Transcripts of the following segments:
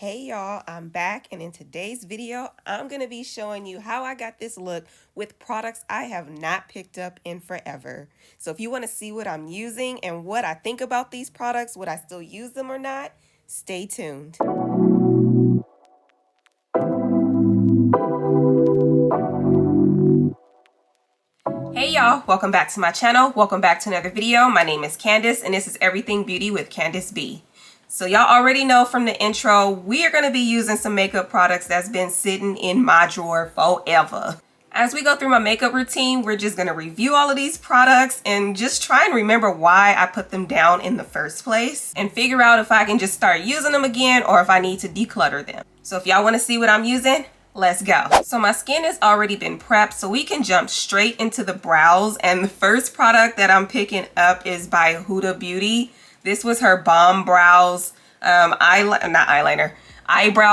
Hey y'all, I'm back, and in today's video I'm going to be showing you how I got this look with products I have not picked up in forever. So if you want to see what I'm using and what I think about these products, would I still use them or not, stay tuned. Hey y'all, welcome back to my channel. Welcome back to another video. My name is Candice and this is Everything Beauty with Candice B. So y'all already know from the intro, we are going to be using some makeup products that's been sitting in my drawer forever. As we go through my makeup routine, we're just going to review all of these products and just try and remember why I put them down in the first place and figure out if I can just start using them again or if I need to declutter them. So if y'all want to see what I'm using, let's go. So my skin has already been prepped, so we can jump straight into the brows. And the first product that I'm picking up is by Huda Beauty. This was her Bomb Brows eyebrow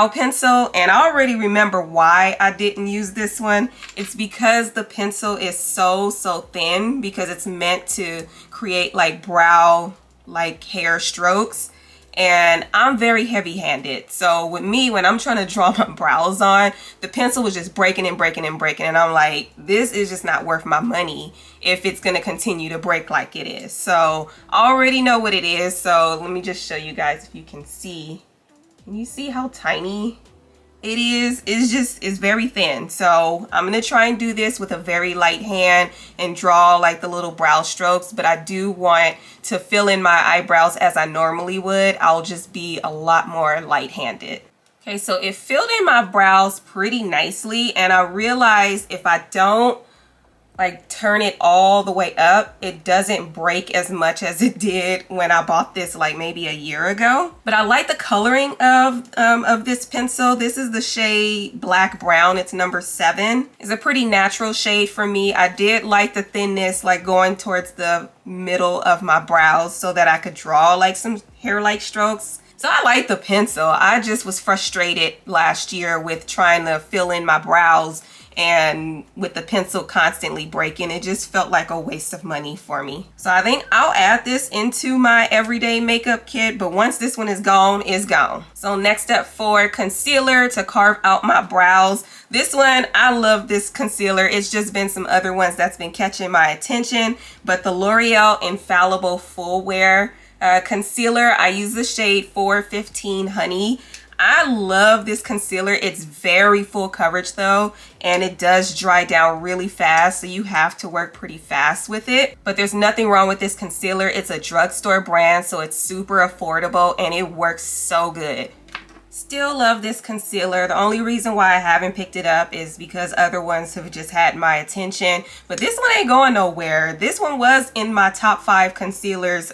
pencil, and I already remember why I didn't use this one. It's because the pencil is so thin, because it's meant to create like brow like hair strokes. And I'm very heavy-handed, so with me, when I'm trying to draw my brows on, the pencil was just breaking and breaking and breaking, and I'm like, this is just not worth my money if it's going to continue to break like it is. So I already know what it is, so let me just show you guys if you can see. Can you see how tiny it is? It's very thin. So I'm going to try and do this with a very light hand and draw like the little brow strokes, but I do want to fill in my eyebrows as I normally would. I'll just be a lot more light-handed. Okay, so it filled in my brows pretty nicely, and I realized if I don't like turn it all the way up, it doesn't break as much as it did when I bought this like maybe a year ago. But I like the coloring of this pencil. This is the shade Black Brown. It's number 7. It's a pretty natural shade for me. I did like the thinness, like going towards the middle of my brows so that I could draw like some hair-like strokes. So I like the pencil. I just was frustrated last year with trying to fill in my brows, and with the pencil constantly breaking, it just felt like a waste of money for me. So I think I'll add this into my everyday makeup kit, but once this one is gone, it's gone. So next up, for concealer to carve out my brows. This one, I love this concealer. It's just been some other ones that's been catching my attention, but the L'Oreal Infallible Full Wear concealer, I use the shade 415 Honey. I love this concealer. It's very full coverage though, and it does dry down really fast, so you have to work pretty fast with it. But there's nothing wrong with this concealer. It's a drugstore brand, so it's super affordable and it works so good. Still love this concealer. The only reason why I haven't picked it up is because other ones have just had my attention, but this one ain't going nowhere. This one was in my top 5 concealers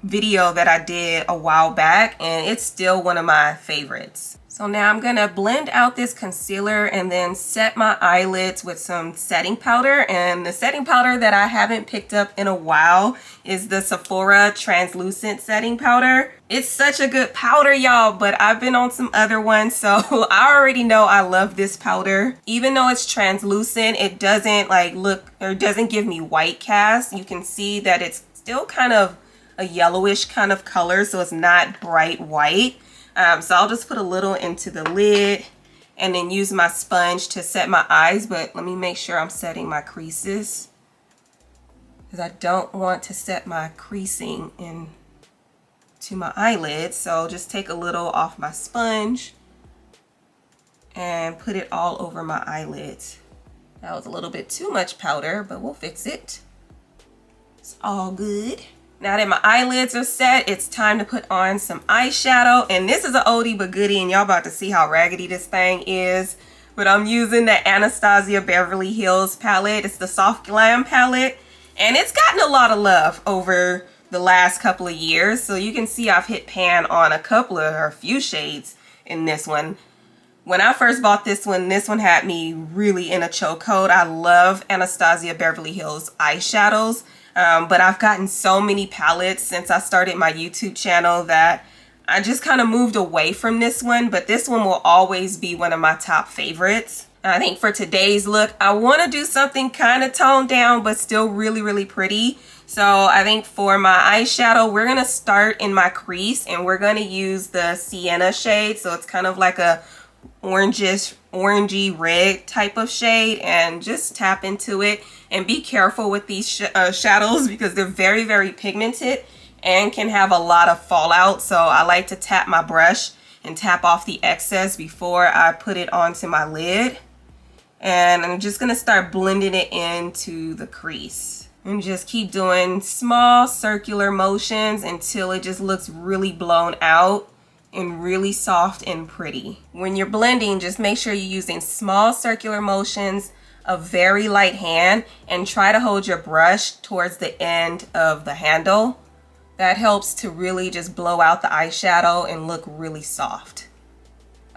video that I did a while back, and it's still one of my favorites. So now I'm gonna blend out this concealer and then set my eyelids with some setting powder. And the setting powder that I haven't picked up in a while is the Sephora translucent setting powder. It's such a good powder, y'all, but I've been on some other ones, so I already know I love this powder. Even though it's translucent, it doesn't like look, or doesn't give me white cast. You can see that it's still kind of a yellowish kind of color, so it's not bright white. So I'll just put a little into the lid and then use my sponge to set my eyes, but let me make sure I'm setting my creases, because I don't want to set my creasing into my eyelids. So just take a little off my sponge and put it all over my eyelids. That was a little bit too much powder, but we'll fix it. It's all good. Now that my eyelids are set, it's time to put on some eyeshadow. And this is an oldie but goodie, and y'all about to see how raggedy this thing is. But I'm using the Anastasia Beverly Hills palette. It's the Soft Glam palette. And it's gotten a lot of love over the last couple of years. So you can see I've hit pan on a few shades in this one. When I first bought this one had me really in a chokehold. I love Anastasia Beverly Hills eyeshadows. But I've gotten so many palettes since I started my YouTube channel that I just kind of moved away from this one, but this one will always be one of my top favorites. I think for today's look, I want to do something kind of toned down, but still really pretty. So I think for my eyeshadow, we're going to start in my crease and we're going to use the sienna shade. So it's kind of like a orangey red type of shade, and just tap into it and be careful with these shadows because they're very, very pigmented and can have a lot of fallout. So I like to tap my brush and tap off the excess before I put it onto my lid. And I'm just going to start blending it into the crease. And just keep doing small circular motions until it just looks really blown out and really soft and pretty. When you're blending, just make sure you're using small circular motions, a very light hand, and try to hold your brush towards the end of the handle. That helps to really just blow out the eyeshadow and look really soft.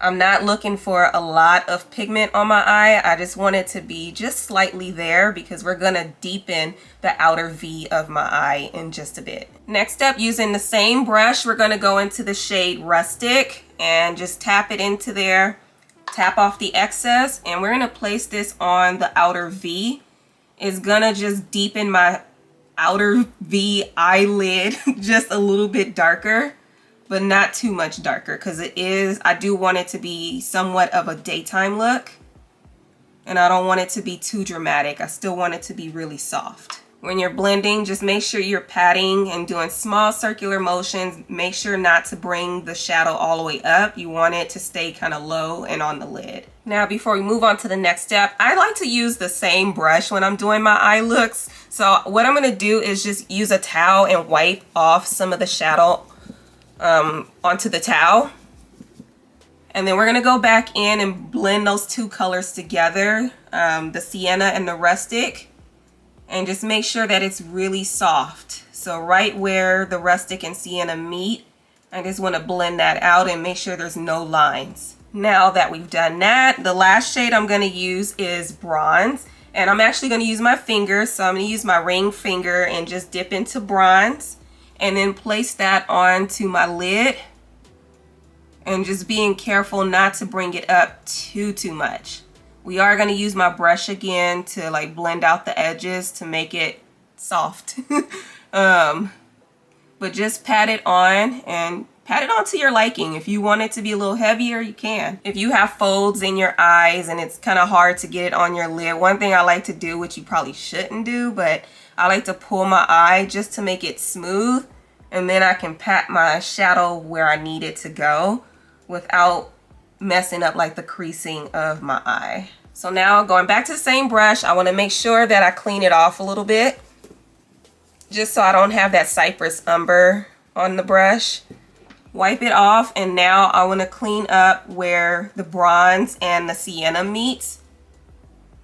I'm not looking for a lot of pigment on my eye. I just want it to be just slightly there because we're gonna deepen the outer V of my eye in just a bit. Next up, using the same brush, we're gonna go into the shade Rustic and just tap it into there, tap off the excess, and we're gonna place this on the outer V. It's gonna just deepen my outer V eyelid just a little bit darker, but not too much darker, because I do want it to be somewhat of a daytime look, and I don't want it to be too dramatic. I still want it to be really soft. When you're blending, just make sure you're patting and doing small circular motions. Make sure not to bring the shadow all the way up. You want it to stay kind of low and on the lid. Now, before we move on to the next step, I like to use the same brush when I'm doing my eye looks. So what I'm gonna do is just use a towel and wipe off some of the shadow onto the towel, and then we're gonna go back in and blend those two colors together, the sienna and the rustic, and just make sure that it's really soft. So right where the rustic and sienna meet, I just want to blend that out and make sure there's no lines. Now that we've done that, the last shade I'm going to use is bronze, and I'm actually going to use my finger. So I'm going to use my ring finger and just dip into bronze, and then place that onto my lid, and just being careful not to bring it up too much. We are going to use my brush again to like blend out the edges to make it soft. But just pat it on, and pat it on to your liking. If you want it to be a little heavier, you can. If you have folds in your eyes and it's kind of hard to get it on your lid, one thing I like to do, which you probably shouldn't do, but I like to pull my eye just to make it smooth, and then I can pat my shadow where I need it to go without messing up like the creasing of my eye. So now going back to the same brush, I want to make sure that I clean it off a little bit, just so I don't have that cypress umber on the brush. Wipe it off, and now I want to clean up where the bronze and the sienna meet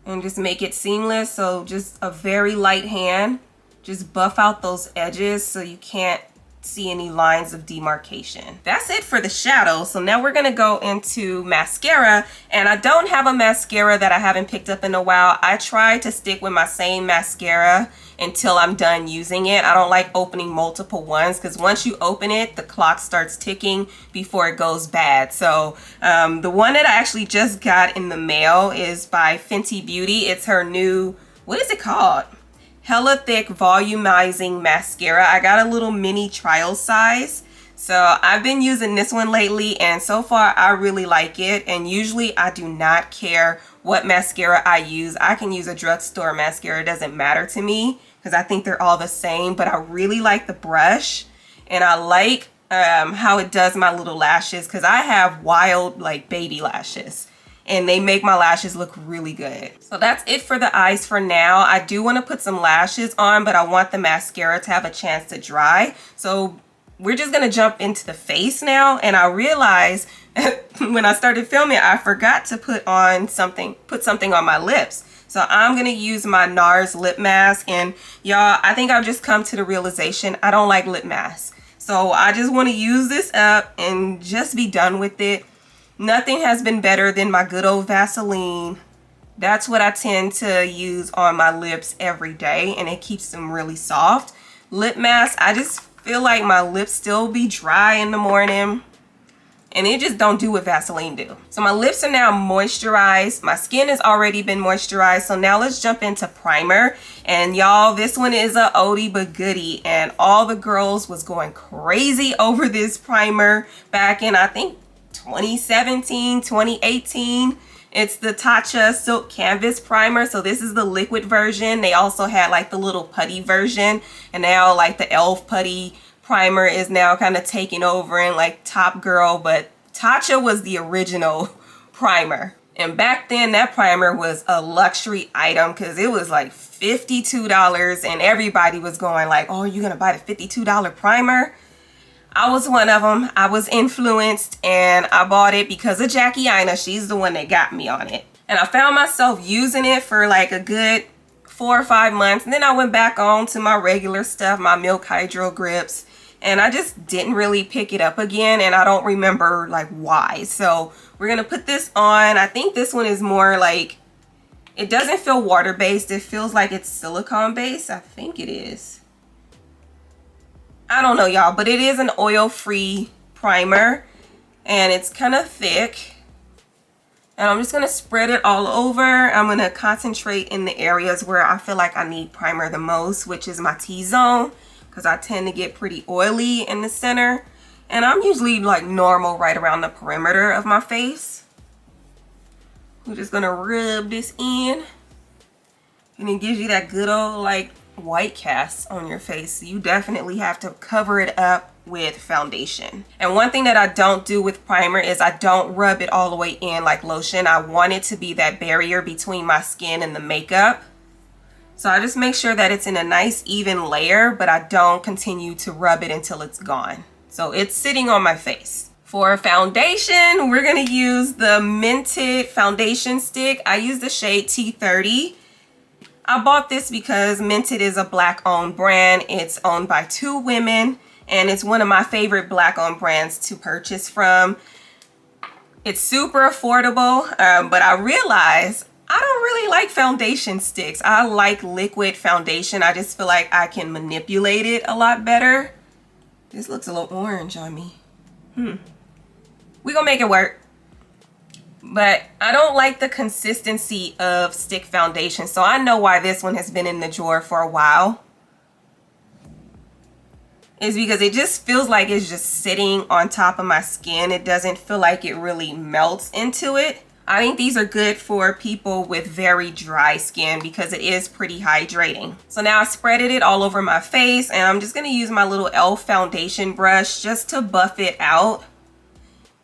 and just make it seamless. So just a very light hand, just buff out those edges so you can't see any lines of demarcation. That's it for the shadow. So now we're gonna go into mascara, and I don't have a mascara that I haven't picked up in a while. I try to stick with my same mascara until I'm done using it. I don't like opening multiple ones, because once you open it, the clock starts ticking before it goes bad. So the one that I actually just got in the mail is by Fenty Beauty. It's her new, what is it called? Hella Thick Volumizing Mascara. I got a little mini trial size. So I've been using this one lately, and so far I really like it. And usually I do not care what mascara I use. I can use a drugstore mascara, it doesn't matter to me, because I think they're all the same. But I really like the brush, and I like how it does my little lashes, because I have wild like baby lashes, and they make my lashes look really good. So that's it for the eyes for now. I do want to put some lashes on, but I want the mascara to have a chance to dry. So we're just gonna jump into the face now. And I realized when I started filming, I forgot to put something on my lips. So I'm gonna use my NARS lip mask. And y'all, I think I've just come to the realization I don't like lip masks. So I just want to use this up and just be done with it. Nothing has been better than my good old Vaseline. That's what I tend to use on my lips every day, and it keeps them really soft. Lip mask, I just feel like my lips still be dry in the morning. and it just don't do what Vaseline do. So my lips are now moisturized. My skin has already been moisturized. So now let's jump into primer. And y'all, this one is a oldie but goodie, and all the girls was going crazy over this primer back in, I think, 2017, 2018. It's the Tatcha Silk Canvas Primer. So this is the liquid version. They also had like the little putty version, and now like the e.l.f. putty primer is now kind of taking over and like top girl, but Tatcha was the original primer. And back then that primer was a luxury item because it was like $52 and everybody was going like, oh, you're gonna buy the $52 primer? I was one of them. I was influenced and I bought it because of Jackie Ina. She's the one that got me on it. And I found myself using it for like a good 4 or 5 months. And then I went back on to my regular stuff, my Milk Hydro Grips. And I just didn't really pick it up again, and I don't remember like why. So we're gonna put this on. I think this one is more like, it doesn't feel water-based. It feels like it's silicone-based. I think it is. I don't know, y'all, but it is an oil-free primer, and it's kind of thick. And I'm just gonna spread it all over. I'm gonna concentrate in the areas where I feel like I need primer the most, which is my T-zone, because I tend to get pretty oily in the center, and I'm usually like normal right around the perimeter of my face. We're just gonna rub this in, and it gives you that good old like white cast on your face. So you definitely have to cover it up with foundation. And one thing that I don't do with primer is I don't rub it all the way in like lotion. I want it to be that barrier between my skin and the makeup. So I just make sure that it's in a nice even layer, but I don't continue to rub it until it's gone. So it's sitting on my face. For foundation, we're gonna use the Mented foundation stick. I use the shade T30. I bought this because Mented is a Black owned brand. It's owned by 2 women, and it's one of my favorite Black owned brands to purchase from. It's super affordable, but I realized I don't really like foundation sticks. I like liquid foundation. I just feel like I can manipulate it a lot better. This looks a little orange on me. We're gonna make it work. But I don't like the consistency of stick foundation. So I know why this one has been in the drawer for a while. It's because it just feels like it's just sitting on top of my skin. It doesn't feel like it really melts into it. I think these are good for people with very dry skin because it is pretty hydrating. So now I spreaded it all over my face, and I'm just gonna use my little e.l.f. foundation brush just to buff it out.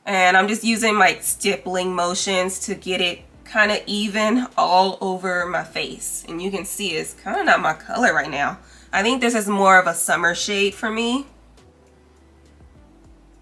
And I'm just using like stippling motions to get it kind of even all over my face. And you can see it's kind of not my color right now. I think this is more of a summer shade for me.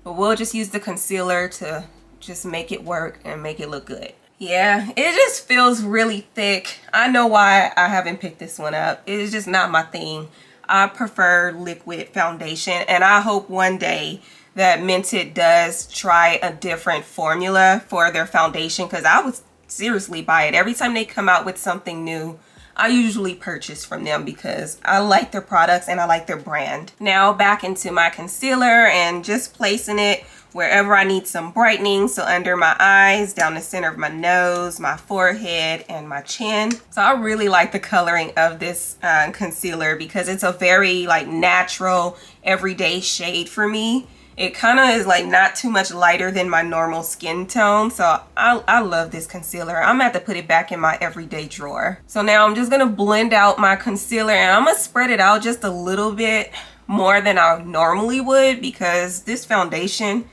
But we'll just use the concealer to just make it work and make it look good. Yeah, it just feels really thick. I know why I haven't picked this one up. It's just not my thing. I prefer liquid foundation, and I hope one day that Mented does try a different formula for their foundation, because I would seriously buy it. Every time they come out with something new, I usually purchase from them because I like their products and I like their brand. Now back into my concealer and just placing it wherever I need some brightening. So under my eyes, down the center of my nose, my forehead, and my chin. So I really like the coloring of this concealer because it's a very like natural, everyday shade for me. It kind of is like not too much lighter than my normal skin tone. So I love this concealer. I'm gonna have to put it back in my everyday drawer. So now I'm just gonna blend out my concealer, and I'm gonna spread it out just a little bit more than I normally would because this foundation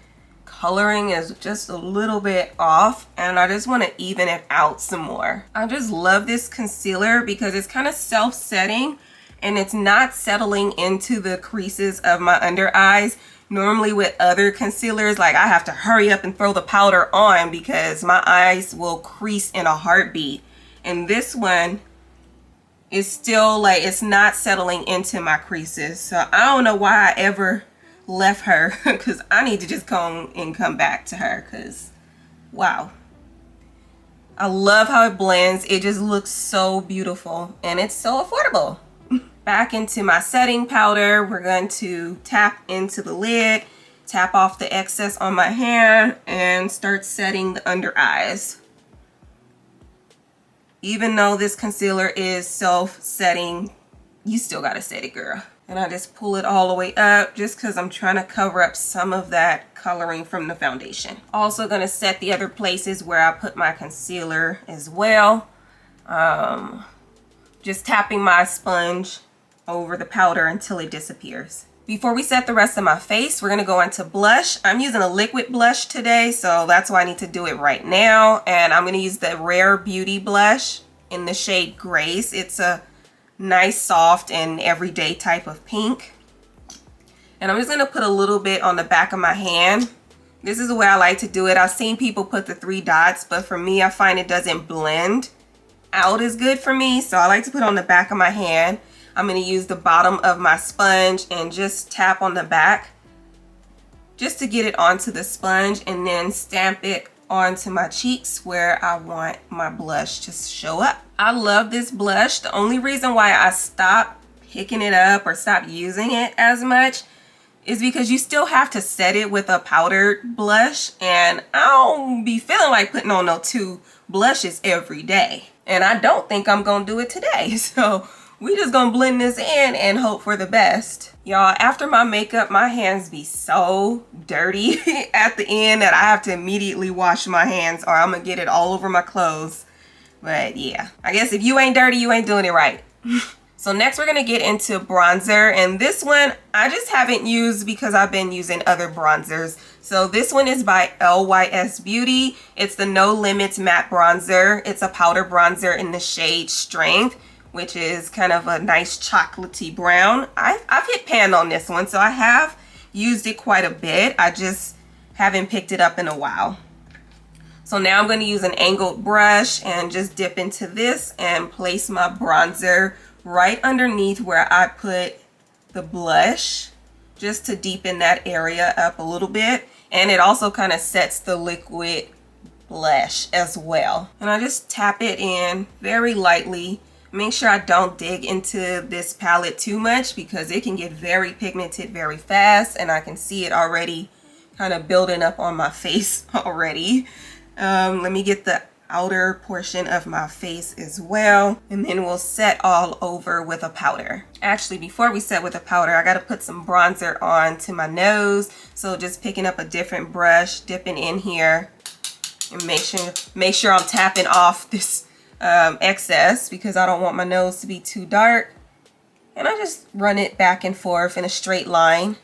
coloring is just a little bit off, and I just want to even it out some more. I just love this concealer because it's kind of self-setting and it's not settling into the creases of my under eyes. Normally with other concealers, like I have to hurry up and throw the powder on because my eyes will crease in a heartbeat. And this one is still like, it's not settling into my creases. So I don't know why I ever left her because I need to just come and come back to her because wow. I love how it blends. It just looks so beautiful and it's so affordable. Back into my setting powder, we're going to tap into the lid tap off the excess on my hand and start setting the under eyes. Even though this concealer is self-setting, you still gotta set it, girl. And I just pull it all the way up just because I'm trying to cover up some of that coloring from the foundation. Also gonna set the other places where I put my concealer as well. Just tapping my sponge over the powder until it disappears. Before we set the rest of my face, we're gonna go into blush. I'm using a liquid blush today, so that's why I need to do it right now. And I'm gonna use the Rare Beauty blush in the shade Grace. It's a nice, soft, and everyday type of pink. And I'm just gonna put a little bit on the back of my hand. This is the way I like to do it. I've seen people put the 3 dots, but for me, I find it doesn't blend out as good for me. So I like to put on the back of my hand. I'm gonna use the bottom of my sponge and just tap on the back just to get it onto the sponge, and then stamp it onto my cheeks where I want my blush to show up. I love this blush. The only reason why I stopped picking it up or stopped using it as much is because you still have to set it with a powdered blush, and I don't be feeling like putting on no 2 blushes every day. And I don't think I'm gonna do it today. So we just gonna blend this in and hope for the best. Y'all, after my makeup, my hands be so dirty at the end that I have to immediately wash my hands or I'm gonna get it all over my clothes. But yeah, I guess if you ain't dirty, you ain't doing it right. So next we're gonna get into bronzer, and this one I just haven't used because I've been using other bronzers. So this one is by LYS Beauty. It's the No Limits Matte Bronzer. It's a powder bronzer in the shade Strength, which is kind of a nice chocolatey brown. I've hit pan on this one, so I have used it quite a bit. I just haven't picked it up in a while. So now I'm going to use an angled brush and just dip into this and place my bronzer right underneath where I put the blush, just to deepen that area up a little bit. And it also kind of sets the liquid blush as well. And I just tap it in very lightly. Make sure I don't dig into this palette too much because it can get very pigmented very fast, and I can see it already kind of building up on my face already. Let me get the outer portion of my face as well, and then we'll set all over with a powder. Actually, before we set with a powder, I got to put some bronzer on to my nose. So just picking up a different brush, dipping in here, and make sure I'm tapping off this excess because I don't want my nose to be too dark. And I just run it back and forth in a straight line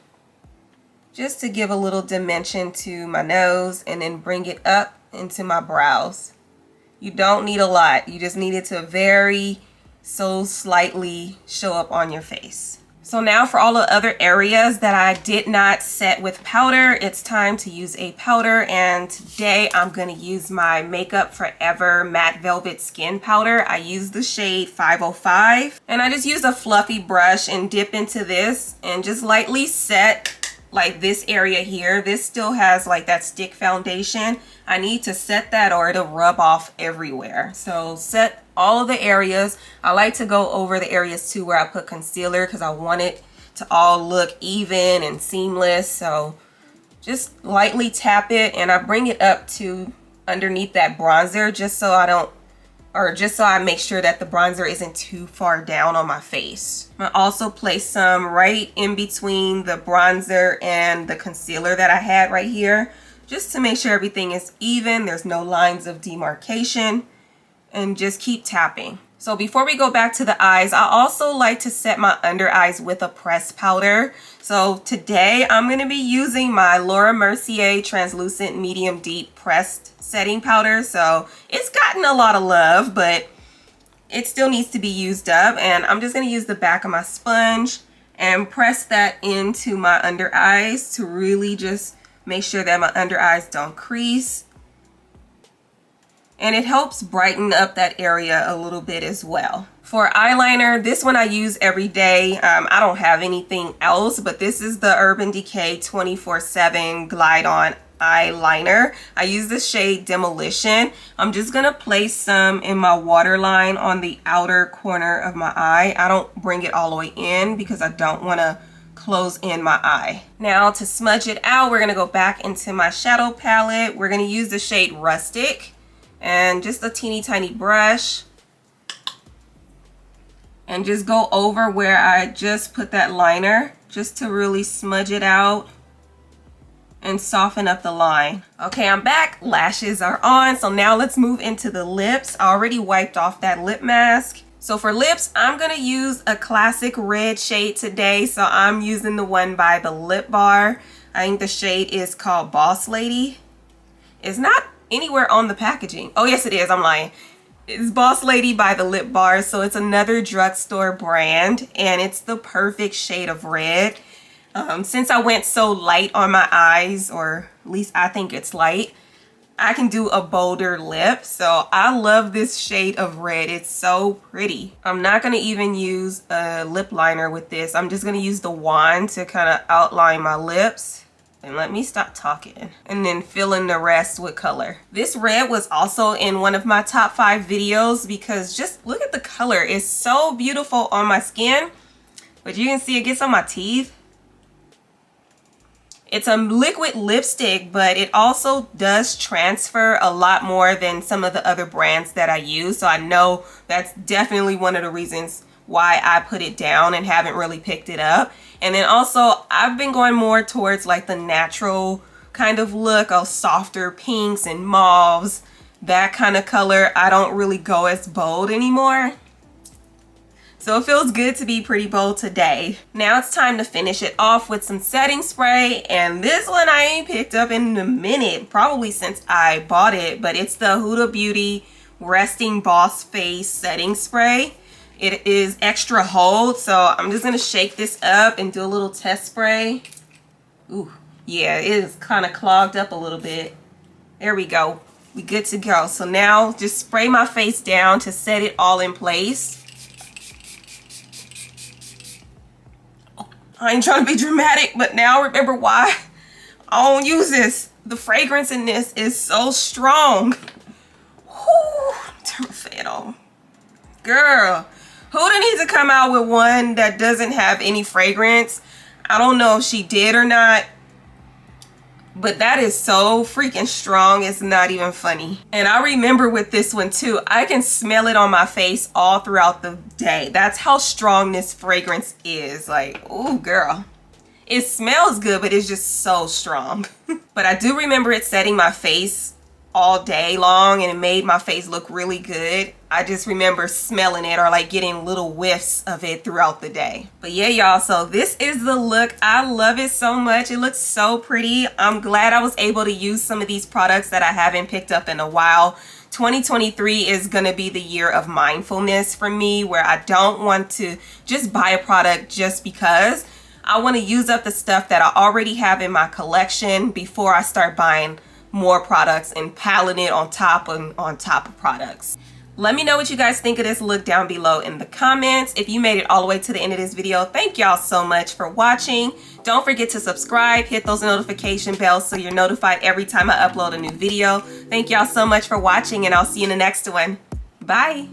just to give a little dimension to my nose, and then bring it up into my brows. You don't need a lot. You just need it to very slightly show up on your face. So now for all the other areas that I did not set with powder, it's time to use a powder. And today I'm going to use my Makeup Forever Matte Velvet Skin Powder. I use the shade 505. And I just use a fluffy brush and dip into this and just lightly set like this area here. This still has like that stick foundation. I need to set that or it'll rub off everywhere. So set all of the areas. I like to go over the areas too where I put concealer because I want it to all look even and seamless. So just lightly tap it, and I bring it up to underneath that bronzer just so I make sure that the bronzer isn't too far down on my face. I also place some right in between the bronzer and the concealer that I had right here, just to make sure everything is even, there's no lines of demarcation, and just keep tapping. So before we go back to the eyes, I also like to set my under eyes with a pressed powder. So today I'm going to be using my Laura Mercier Translucent Medium Deep Pressed Setting Powder. So it's gotten a lot of love, but it still needs to be used up. And I'm just going to use the back of my sponge and press that into my under eyes to really just make sure that my under eyes don't crease. And it helps brighten up that area a little bit as well. For eyeliner, this one I use every day. I don't have anything else, but this is the Urban Decay 24/7 Glide On eyeliner. I use the shade Demolition. I'm just gonna place some in my waterline on the outer corner of my eye. I don't bring it all the way in because I don't want to close in my eye. Now to smudge it out, we're gonna go back into my shadow palette. We're gonna use the shade Rustic and just a teeny tiny brush and just go over where I just put that liner just to really smudge it out and soften up the line. Okay, I'm back. Lashes are on. So now let's move into the lips. I already wiped off that lip mask. So for lips, I'm gonna use a classic red shade today. So I'm using the one by the Lip Bar. I think the shade is called Boss Lady. It's not anywhere on the packaging. Oh yes, it is. I'm lying. It's Boss Lady by the Lip Bar. So it's another drugstore brand and it's the perfect shade of red. Since I went so light on my eyes, or at least I think it's light, I can do a bolder lip. So I love this shade of red. It's so pretty. I'm not going to even use a lip liner with this. I'm just going to use the wand to kind of outline my lips. And let me stop talking. And then fill in the rest with color. This red was also in one of my top 5 videos because just look at the color. It's so beautiful on my skin. But you can see it gets on my teeth. It's a liquid lipstick, but it also does transfer a lot more than some of the other brands that I use. So I know that's definitely one of the reasons why I put it down and haven't really picked it up. And then also I've been going more towards like the natural kind of look of softer pinks and mauves, that kind of color. I don't really go as bold anymore. So it feels good to be pretty bold today. Now it's time to finish it off with some setting spray. And this one I ain't picked up in a minute, probably since I bought it. But it's the Huda Beauty Resting Boss Face Setting Spray. It is extra hold, so I'm just going to shake this up and do a little test spray. Ooh, yeah, it is kind of clogged up a little bit. There we go. We good to go. So now just spray my face down to set it all in place. I ain't trying to be dramatic, but now remember why I don't use this. The fragrance in this is so strong. Whew, turn my fan on. Girl, Huda needs to come out with one that doesn't have any fragrance. I don't know if she did or not, but that is so freaking strong, it's not even funny. And I remember with this one too, I can smell it on my face all throughout the day. That's how strong this fragrance is. Like, ooh, girl. It smells good, but it's just so strong. But I do remember it setting my face all day long and it made my face look really good. I just remember smelling it or like getting little whiffs of it throughout the day. But yeah, y'all, so this is the look. I love it so much. It looks so pretty. I'm glad I was able to use some of these products that I haven't picked up in a while. 2023 is going to be the year of mindfulness for me, where I don't want to just buy a product just because. I want to use up the stuff that I already have in my collection before I start buying more products and piling it on top of products. Let me know what you guys think of this look down below in the comments. If you made it all the way to the end of this video, thank y'all so much for watching. Don't forget to subscribe, hit those notification bells so you're notified every time I upload a new video. Thank y'all so much for watching and I'll see you in the next one. Bye.